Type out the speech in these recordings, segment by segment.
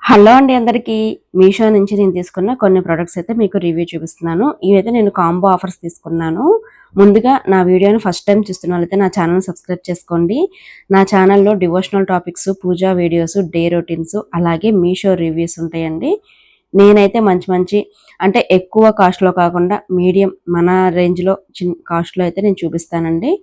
Hello అండి అందరికీ. మీషో నుంచి నేను తీసుకున్న కొన్ని ప్రొడక్ట్స్ అయితే మీకు రివ్యూ చూపిస్తున్నాను. ఇవైతే నేను కాంబో ఆఫర్స్ తీసుకున్నాను. ముందుగా నా వీడియోని ఫస్ట్ టైం చూస్తున్న వాళ్ళైతే నా ఛానల్ సబ్స్క్రైబ్ చేసుకోండి. నా ఛానల్లో డివోషనల్ టాపిక్స్, పూజా వీడియోస్, డే రొటీన్స్ అలాగే మీషో రివ్యూస్ ఉంటాయండి. నేనైతే మంచి మంచి అంటే ఎక్కువ కాస్ట్లో కాకుండా మీడియం మన రేంజ్లో కాస్ట్లో అయితే నేను చూపిస్తానండి.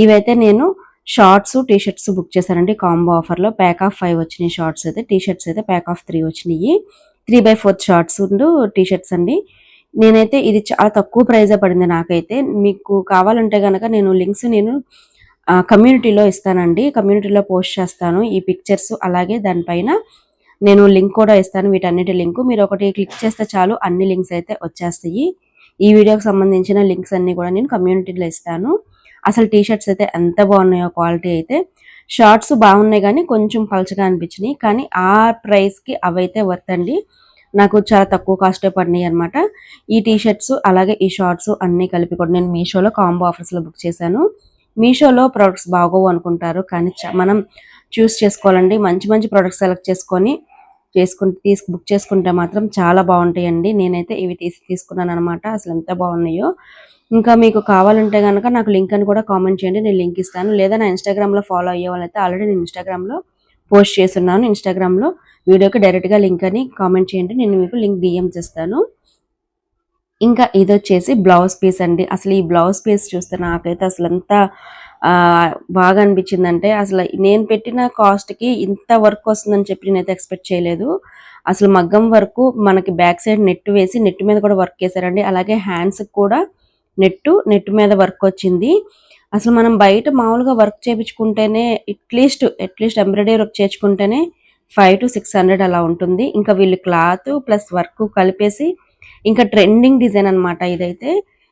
ఇవైతే నేను షార్ట్స్, టీ షర్ట్స్ బుక్ చేశానండి కాంబో ఆఫర్లో. ప్యాక్ ఆఫ్ 5 వచ్చినాయి షార్ట్స్ అయితే. టీ షర్ట్స్ అయితే ప్యాక్ ఆఫ్ 3 వచ్చినాయి. 3/4 షార్ట్స్ టీ షర్ట్స్ అండి. నేనైతే ఇది చాలా తక్కువ ప్రైజే పడింది నాకైతే. మీకు కావాలంటే గనక నేను లింక్స్ కమ్యూనిటీలో ఇస్తానండి. కమ్యూనిటీలో పోస్ట్ చేస్తాను ఈ పిక్చర్స్. అలాగే దానిపైన నేను లింక్ కూడా ఇస్తాను, వీటన్నిటి లింకు. మీరు ఒకటి క్లిక్ చేస్తే చాలు అన్ని లింక్స్ అయితే వచ్చేస్తాయి. ఈ వీడియోకి సంబంధించిన లింక్స్ అన్ని కూడా నేను కమ్యూనిటీలో ఇస్తాను. అసలు టీ షర్ట్స్ అయితే ఎంత బాగున్నాయో, క్వాలిటీ అయితే. షార్ట్స్ బాగున్నాయి కానీ కొంచెం పలచగా అనిపించినాయి, కానీ ఆ ప్రైస్కి అవైతే వర్త్ అండి. నాకు చాలా తక్కువ కాస్టే పడినాయి అనమాట ఈ టీ షర్ట్స్ అలాగే ఈ షార్ట్స్ అన్నీ కలిపి కూడా. నేను మీషోలో కాంబో ఆఫర్స్లో బుక్ చేశాను. మీషోలో ప్రొడక్ట్స్ బాగోవు అనుకుంటారు, కానీ మనం చూస్ చేసుకోవాలండి. మంచి మంచి ప్రొడక్ట్స్ సెలెక్ట్ చేసుకొని బుక్ చేసుకుంటే మాత్రం చాలా బాగుంటాయండి. నేనైతే ఇవి తీసుకున్నాను అనమాట. అసలు ఎంత బాగున్నాయో. ఇంకా మీకు కావాలంటే కనుక నాకు లింక్ అని కూడా కామెంట్ చేయండి, నేను లింక్ ఇస్తాను. లేదా నా ఇన్స్టాగ్రామ్లో ఫాలో అయ్యే వాళ్ళైతే ఆల్రెడీ నేను ఇన్స్టాగ్రామ్లో పోస్ట్ చేస్తున్నాను. ఇన్స్టాగ్రామ్లో వీడియోకి డైరెక్ట్గా లింక్ అని కామెంట్ చేయండి, నేను మీకు లింక్ డిఎం చేస్తాను. ఇంకా ఇది వచ్చేసి బ్లౌజ్ పీస్ అండి. అసలు ఈ బ్లౌజ్ పీస్ చూస్తే నాకైతే అసలు ఎంత బాగా అనిపించిందంటే, అసలు నేను పెట్టిన కాస్ట్కి ఇంత వర్క్ వస్తుందని చెప్పి నేనైతే ఎక్స్పెక్ట్ చేయలేదు. అసలు మగ్గం వరకు మనకి బ్యాక్ సైడ్ నెట్ వేసి నెట్ మీద కూడా వర్క్ చేశారండి. అలాగే హ్యాండ్స్కి కూడా నెట్ మీద వర్క్ వచ్చింది. అసలు మనం బయట మామూలుగా వర్క్ చేయించుకుంటేనే అట్లీస్ట్ ఎంబ్రాయిడరీ వర్క్ చేయించుకుంటేనే 500 to 600 అలా ఉంటుంది. ఇంకా వీళ్ళు క్లాత్ ప్లస్ వర్క్ కలిపేసి ఇంకా ట్రెండింగ్ డిజైన్ అనమాట. ఇదైతే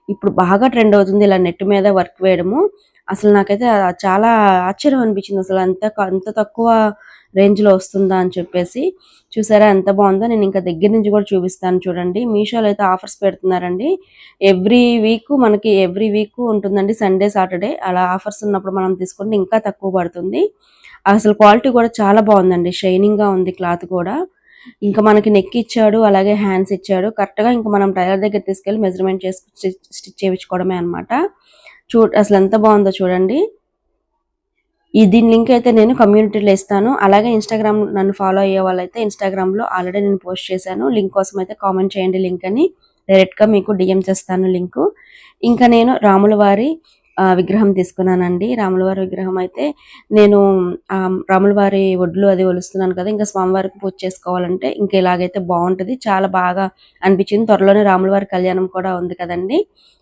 ఇప్పుడు బాగా ట్రెండ్ అవుతుంది ఇలా నెట్ మీద వర్క్ వేయడము. అసలు నాకైతే చాలా ఆశ్చర్యం అనిపించింది. అసలు అంత తక్కువ రేంజ్లో వస్తుందా అని చెప్పేసి. చూసారా ఎంత బాగుందో. నేను ఇంకా దగ్గర నుంచి కూడా చూపిస్తాను చూడండి. మీషోలో అయితే ఆఫర్స్ పెడుతున్నారండి. ఎవ్రీ వీక్ ఉంటుందండి, సండే సాటర్డే అలా ఆఫర్స్ ఉన్నప్పుడు మనం తీసుకుంటే ఇంకా తక్కువ పడుతుంది. అసలు క్వాలిటీ కూడా చాలా బాగుందండి, షైనింగ్గా ఉంది క్లాత్ కూడా. ఇంకా మనకి నెక్ ఇచ్చాడు, అలాగే హ్యాండ్స్ ఇచ్చాడు. కరెక్ట్గా ఇంకా మనం టైలర్ దగ్గర తీసుకెళ్ళి మెజర్మెంట్ చేసి స్టిచ్ చేయించుకోవడమే అనమాట. అసలు ఎంత బాగుందో చూడండి. దీని లింక్ అయితే నేను కమ్యూనిటీలో ఇస్తాను. అలాగే ఇన్స్టాగ్రామ్ నన్ను ఫాలో అయ్యే వాళ్ళైతే ఇన్స్టాగ్రామ్లో ఆల్రెడీ నేను పోస్ట్ చేశాను. లింక్ కోసం అయితే కామెంట్ చేయండి, లింక్ అని డైరెక్ట్గా మీకు డిఎం చేస్తాను లింకు. ఇంకా నేను రాముల వారి విగ్రహం తీసుకున్నానండి. రాముల వారి విగ్రహం అయితే నేను రాముల వారి ఒడ్లు అది ఒలుస్తున్నాను కదా, ఇంకా స్వామివారికి పూజ చేసుకోవాలంటే ఇంకా ఇలాగైతే బాగుంటుంది, చాలా బాగా అనిపించింది. త్వరలోనే రాముల వారి కళ్యాణం కూడా ఉంది కదండి,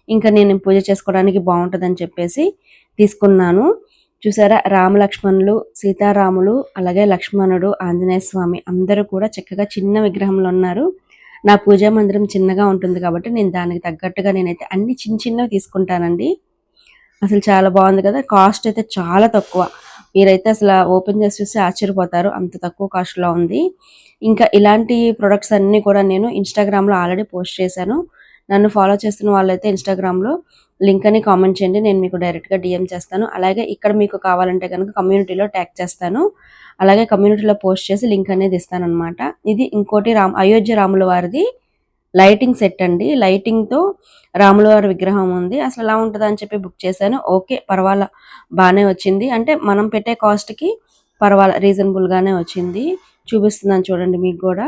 ఇంకా నేను పూజ చేసుకోవడానికి బాగుంటుందని చెప్పేసి తీసుకున్నాను. చూసారా, రామలక్ష్మణులు, సీతారాములు, అలాగే లక్ష్మణుడు, ఆంజనేయ స్వామి అందరూ కూడా చక్కగా చిన్న విగ్రహంలో ఉన్నారు. నా పూజా మందిరం చిన్నగా ఉంటుంది కాబట్టి నేను దానికి తగ్గట్టుగా నేనైతే అన్ని చిన్నవి తీసుకుంటానండి. అసలు చాలా బాగుంది కదా. కాస్ట్ అయితే చాలా తక్కువ. మీరైతే అసలు ఓపెన్ చేసి చూస్తే ఆశ్చర్యపోతారు, అంత తక్కువ కాస్ట్లో ఉంది. ఇంకా ఇలాంటి ప్రొడక్ట్స్ అన్నీ కూడా నేను ఇన్స్టాగ్రామ్లో ఆల్రెడీ పోస్ట్ చేశాను. నన్ను ఫాలో చేస్తున్న వాళ్ళైతే ఇన్స్టాగ్రామ్లో లింక్ అని కామెంట్ చేయండి, నేను మీకు డైరెక్ట్గా డిఎం చేస్తాను. అలాగే ఇక్కడ మీకు కావాలంటే కనుక కమ్యూనిటీలో ట్యాగ్ చేస్తాను. అలాగే కమ్యూనిటీలో పోస్ట్ చేసి లింక్ అనేది ఇస్తాను అనమాట. ఇది ఇంకోటి అయోధ్య రాముల వారిది లైటింగ్ సెట్ అండి. లైటింగ్తో రాముల వారి విగ్రహం ఉంది. అసలు ఎలా ఉంటుంది అని చెప్పి బుక్ చేశాను. ఓకే, పర్వాలా, బాగానే వచ్చింది. అంటే మనం పెట్టే కాస్ట్కి పర్వాలా రీజనబుల్గానే వచ్చింది. చూపిస్తున్నాను చూడండి మీకు కూడా.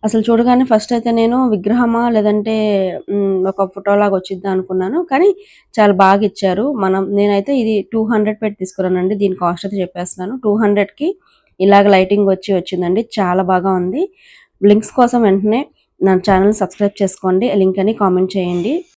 అసలు చూడగానే ఫస్ట్ అయితే నేను విగ్రహమా లేదంటే ఒక ఫోటోలాగా వచ్చిద్దా అనుకున్నాను, కానీ చాలా బాగా ఇచ్చారు. నేనైతే ఇది 200 పెట్టి తీసుకున్నానండి. దీని కాస్ట్ అయితే చెప్పేస్తున్నాను. 200కి ఇలాగ లైటింగ్ వచ్చిందండి, చాలా బాగా ఉంది. లింక్స్ కోసం వెంటనే నా ఛానల్ సబ్స్క్రైబ్ చేసుకోండి, లింక్ అని కామెంట్ చేయండి.